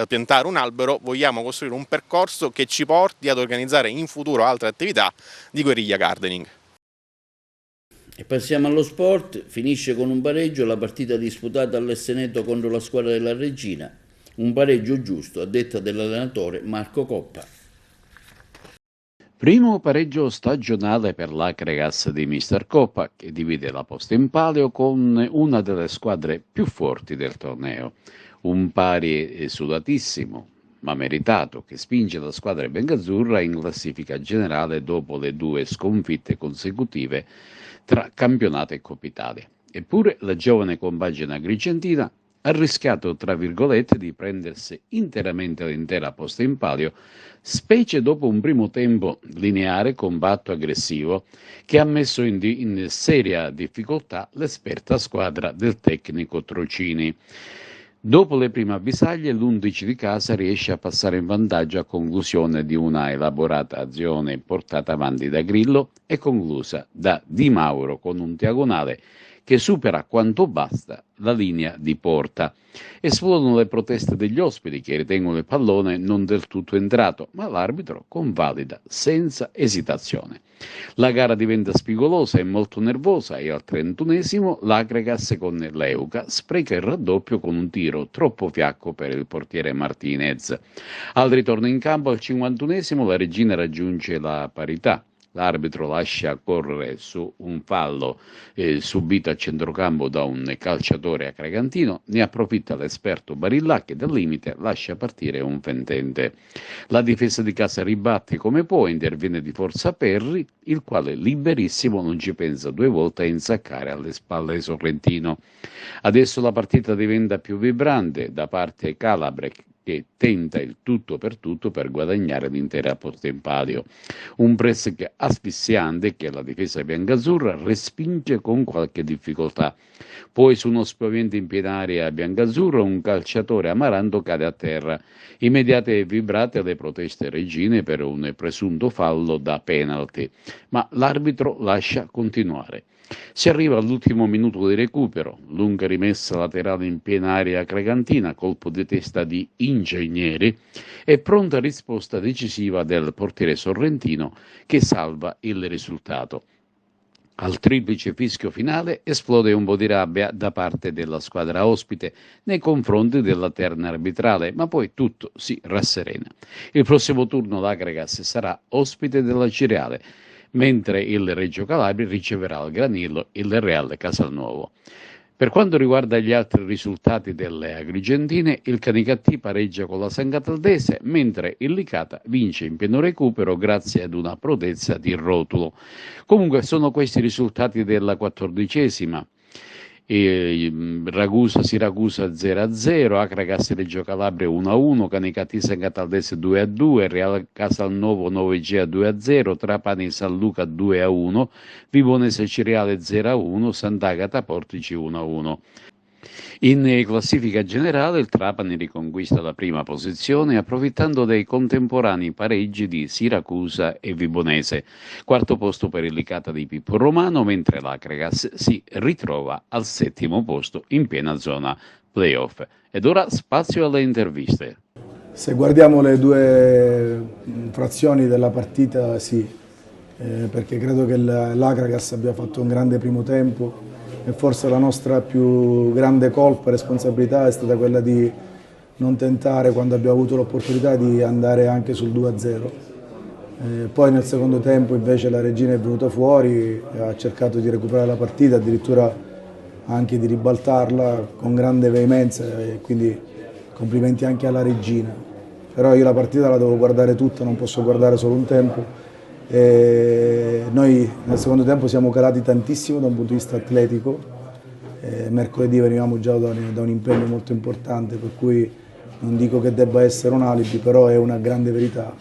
piantare un albero, vogliamo costruire un percorso che ci porti ad organizzare in futuro altre attività di guerriglia gardening. E passiamo allo sport. Finisce con un pareggio la partita disputata all'Esseneto contro la squadra della Regina. Un pareggio giusto, a detta dell'allenatore Marco Coppa. Primo pareggio stagionale per l'Acregas di Mister Coppa, che divide la posta in palio con una delle squadre più forti del torneo. Un pari sudatissimo, ma meritato, che spinge la squadra biancazzurra in classifica generale dopo le 2 sconfitte consecutive tra campionato e Coppa Italia. Eppure la giovane compagine agrigentina ha rischiato, tra virgolette, di prendersi interamente l'intera posta in palio, specie dopo un primo tempo lineare, compatto, aggressivo, che ha messo in seria difficoltà l'esperta squadra del tecnico Trocini. Dopo le prime avvisaglie, l'11 di casa riesce a passare in vantaggio a conclusione di una elaborata azione portata avanti da Grillo e conclusa da Di Mauro con un diagonale che supera quanto basta la linea di porta. Esplodono le proteste degli ospiti che ritengono il pallone non del tutto entrato, ma l'arbitro convalida senza esitazione. La gara diventa spigolosa e molto nervosa e al 31esimo l'Agregas con Leuca spreca il raddoppio con un tiro troppo fiacco per il portiere Martinez. Al ritorno in campo al 51esimo la Regina raggiunge la parità. L'arbitro lascia correre su un fallo subito a centrocampo da un calciatore acregantino, ne approfitta l'esperto Barillà che dal limite lascia partire un fendente. La difesa di casa ribatte come può, interviene di forza Perri, il quale liberissimo non ci pensa due volte a insaccare alle spalle Sorrentino. Adesso la partita diventa più vibrante da parte calabre, che tenta il tutto per guadagnare l'intera posta in palio. Un pressing asfissiante che la difesa biancazzurra respinge con qualche difficoltà. Poi su uno spavento in piena area biancazzurro un calciatore Amaranto cade a terra. Immediate e vibrate le proteste regine per un presunto fallo da penalty, ma l'arbitro lascia continuare. Si arriva all'ultimo minuto di recupero, lunga rimessa laterale in piena area cregantina, colpo di testa di Ingegneri e pronta risposta decisiva del portiere sorrentino che salva il risultato. Al triplice fischio finale esplode un po' di rabbia da parte della squadra ospite nei confronti della terna arbitrale, ma poi tutto si rasserena. Il prossimo turno l'Agregas sarà ospite della Cireale, mentre il Reggio Calabria riceverà al Granillo il Real Casalnuovo. Per quanto riguarda gli altri risultati delle agrigentine, il Canicattì pareggia con la San Cataldese, mentre il Licata vince in pieno recupero grazie ad una prodezza di Rotulo. Comunque sono questi i risultati della 14ª. Ragusa-Siracusa 0-0, Acre Reggio Calabria 1-1, Canicattì San Cataldese 2-2, Real Casalnuovo 9G 2-0, Trapani San Luca 2-1, Vibonese Cireale 0-1, Sant'Agata Portici 1-1. In classifica generale il Trapani riconquista la prima posizione approfittando dei contemporanei pareggi di Siracusa e Vibonese. Quarto posto per il Licata di Pippo Romano, mentre l'Acregas si ritrova al 7° posto in piena zona playoff. Ed ora spazio alle interviste. Se guardiamo le due frazioni della partita, sì, perché credo che l'Acregas abbia fatto un grande primo tempo. E forse la nostra più grande colpa e responsabilità è stata quella di non tentare, quando abbiamo avuto l'opportunità, di andare anche sul 2-0. Poi nel secondo tempo invece la Regina è venuta fuori, ha cercato di recuperare la partita, addirittura anche di ribaltarla con grande veemenza, e quindi complimenti anche alla Regina. Però io la partita la devo guardare tutta, non posso guardare solo un tempo. Noi nel secondo tempo siamo calati tantissimo da un punto di vista atletico, mercoledì venivamo già da un impegno molto importante, per cui non dico che debba essere un alibi, però è una grande verità.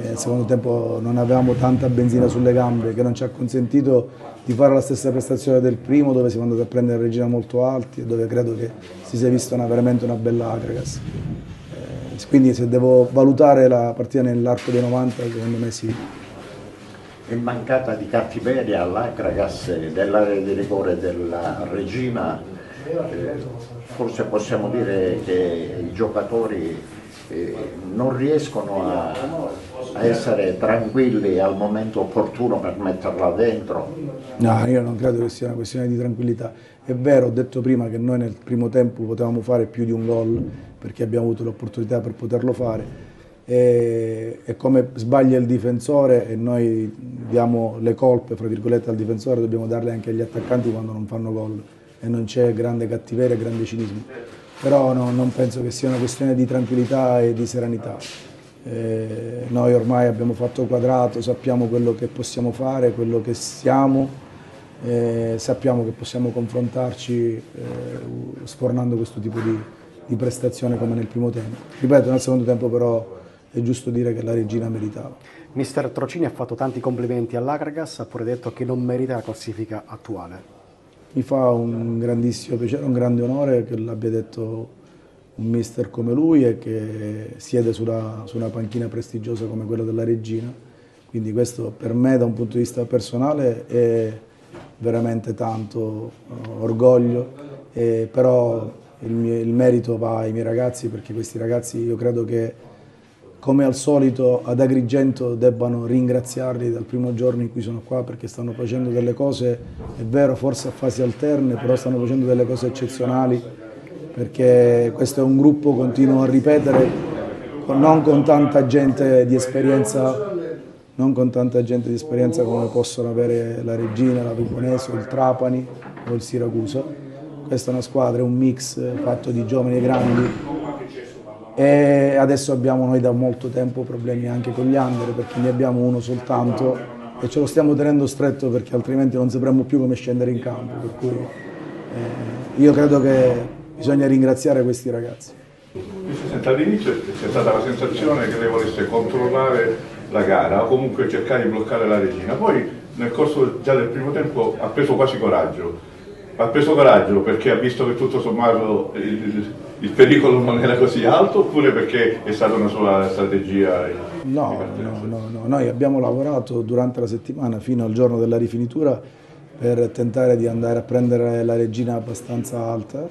Nel secondo tempo non avevamo tanta benzina sulle gambe, che non ci ha consentito di fare la stessa prestazione del primo, dove siamo andati a prendere Regina molto alti e dove credo che si sia vista veramente una bella Acregas. Quindi se devo valutare la partita nell'arco dei 90, secondo me sì. È mancata di cattiveria all'Acregas dell'area di rigore della Regina, forse possiamo dire che i giocatori non riescono a essere tranquilli al momento opportuno per metterla dentro. No, io non credo che sia una questione di tranquillità. È vero, ho detto prima che noi nel primo tempo potevamo fare più di un gol perché abbiamo avuto l'opportunità per poterlo fare. E come sbaglia il difensore e noi diamo le colpe, fra virgolette, al difensore, dobbiamo darle anche agli attaccanti quando non fanno gol, e non c'è grande cattiveria e grande cinismo. Però non penso che sia una questione di tranquillità e di serenità. Noi ormai abbiamo fatto quadrato, sappiamo quello che possiamo fare, quello che siamo, sappiamo che possiamo confrontarci sfornando questo tipo di prestazione come nel primo tempo. Ripeto, nel secondo tempo però è giusto dire che la Regina meritava. Mister Trocini ha fatto tanti complimenti all'Acregas, ha pure detto che non merita la classifica attuale. Mi fa un grandissimo piacere, un grande onore che l'abbia detto un mister come lui e che siede su una panchina prestigiosa come quella della Regina. Quindi questo per me, da un punto di vista personale, è veramente tanto orgoglio, però il merito va ai miei ragazzi, perché questi ragazzi io credo che, come al solito, ad Agrigento debbano ringraziarli dal primo giorno in cui sono qua, perché stanno facendo delle cose, è vero, forse a fasi alterne, però stanno facendo delle cose eccezionali, perché questo è un gruppo, continuo a ripetere, non con tanta gente di esperienza, come possono avere la Regina, la Vibonese, il Trapani o il Siracusa. Questa è una squadra, è un mix fatto di giovani e grandi, e adesso abbiamo noi da molto tempo problemi anche con gli under, perché ne abbiamo uno soltanto e ce lo stiamo tenendo stretto, perché altrimenti non sapremmo più come scendere in campo, per cui io credo che bisogna ringraziare questi ragazzi. All'inizio c'è stata la sensazione che lei volesse controllare la gara o comunque cercare di bloccare la Regina, poi nel corso già del primo tempo ha preso quasi coraggio. Ha preso coraggio perché ha visto che tutto sommato il pericolo non era così alto, oppure perché è stata una sola strategia? No, noi abbiamo lavorato durante la settimana fino al giorno della rifinitura per tentare di andare a prendere la Regina abbastanza alta,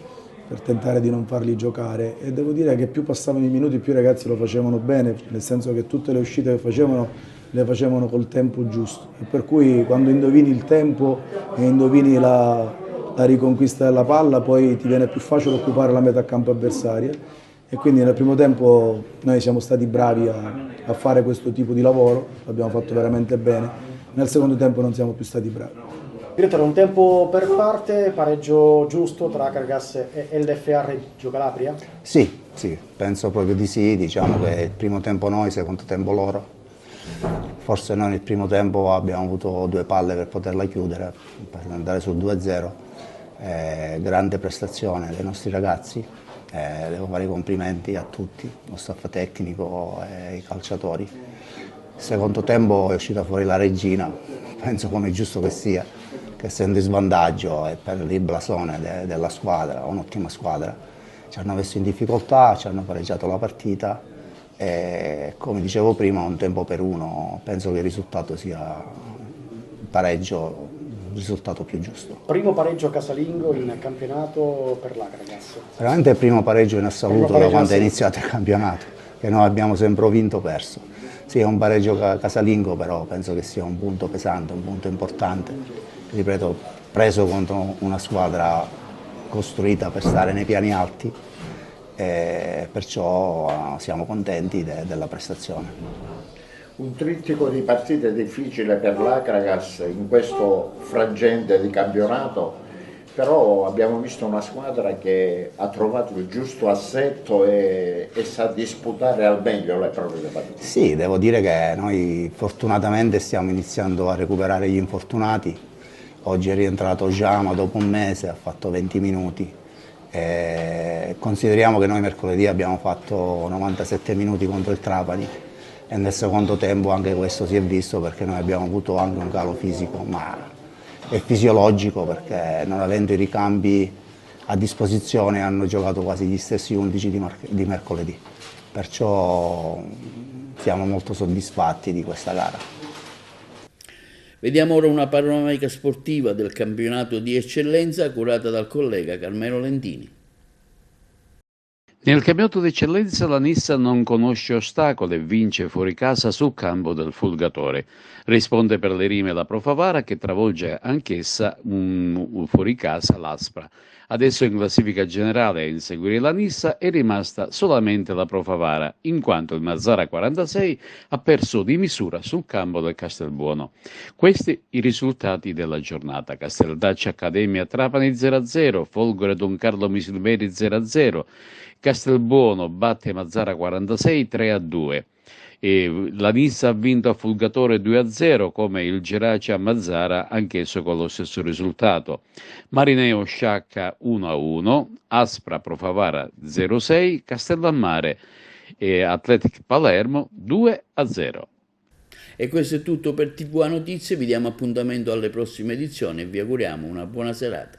per tentare di non farli giocare, e devo dire che più passavano i minuti più i ragazzi lo facevano bene, nel senso che tutte le uscite che facevano le facevano col tempo giusto, e per cui quando indovini il tempo e indovini la riconquista della palla, poi ti viene più facile occupare la metà campo avversaria, e quindi nel primo tempo noi siamo stati bravi a fare questo tipo di lavoro, l'abbiamo fatto veramente bene. Nel secondo tempo non siamo più stati bravi. Direttore, un tempo per parte, pareggio giusto tra Cargas e l'FA Reggio Calabria? Sì, penso proprio di sì, diciamo che il primo tempo noi, secondo tempo loro. Forse noi nel primo tempo abbiamo avuto 2 palle per poterla chiudere, per andare sul 2-0. Grande prestazione dei nostri ragazzi, devo fare i complimenti a tutti, lo staff tecnico e i calciatori. Secondo tempo è uscita fuori la Regina, penso come è giusto che sia, che essendo in svantaggio e per il blasone della squadra, un'ottima squadra, ci hanno messo in difficoltà, ci hanno pareggiato la partita e, come dicevo prima, un tempo per uno, penso che il risultato sia il pareggio, il risultato più giusto. Primo pareggio casalingo in campionato per l'Agragas. Veramente il primo pareggio in assoluto da quando è iniziato il campionato, che noi abbiamo sempre vinto o perso. Sì, è un pareggio casalingo, però penso che sia un punto pesante, un punto importante. Ripeto, preso contro una squadra costruita per stare nei piani alti, e perciò siamo contenti della prestazione. Un trittico di partite difficile per l'Agragas in questo frangente di campionato, però abbiamo visto una squadra che ha trovato il giusto assetto e sa disputare al meglio le proprie partite. Sì, devo dire che noi fortunatamente stiamo iniziando a recuperare gli infortunati. Oggi è rientrato Giama dopo un mese, ha fatto 20 minuti. Consideriamo che noi mercoledì abbiamo fatto 97 minuti contro il Trapani, e nel secondo tempo anche questo si è visto, perché noi abbiamo avuto anche un calo fisico, ma è fisiologico, perché non avendo i ricambi a disposizione hanno giocato quasi gli stessi 11 di mercoledì, perciò siamo molto soddisfatti di questa gara. Vediamo ora una panoramica sportiva del campionato di eccellenza curata dal collega Carmelo Lentini. Nel campionato d'eccellenza la Nissa non conosce ostacoli e vince fuori casa sul campo del Fulgatore. Risponde per le rime la Pro Favara, che travolge anch'essa un fuori casa l'Aspra. Adesso in classifica generale a inseguire la Nissa è rimasta solamente la Pro Favara, in quanto il Mazzara 46 ha perso di misura sul campo del Castelbuono. Questi i risultati della giornata: Casteldaccia Accademia Trapani 0-0, Folgore Don Carlo Misilmeri 0-0, Castelbuono batte Mazzara 46 3-2. La Nissa ha vinto a Fulgatore 2-0, come il Gerace a Mazzara, anch'esso con lo stesso risultato. Marineo Sciacca 1-1, Aspra Pro Favara 0-6, Castellammare e Athletic Palermo 2-0. E questo è tutto per TV Notizie, vi diamo appuntamento alle prossime edizioni e vi auguriamo una buona serata.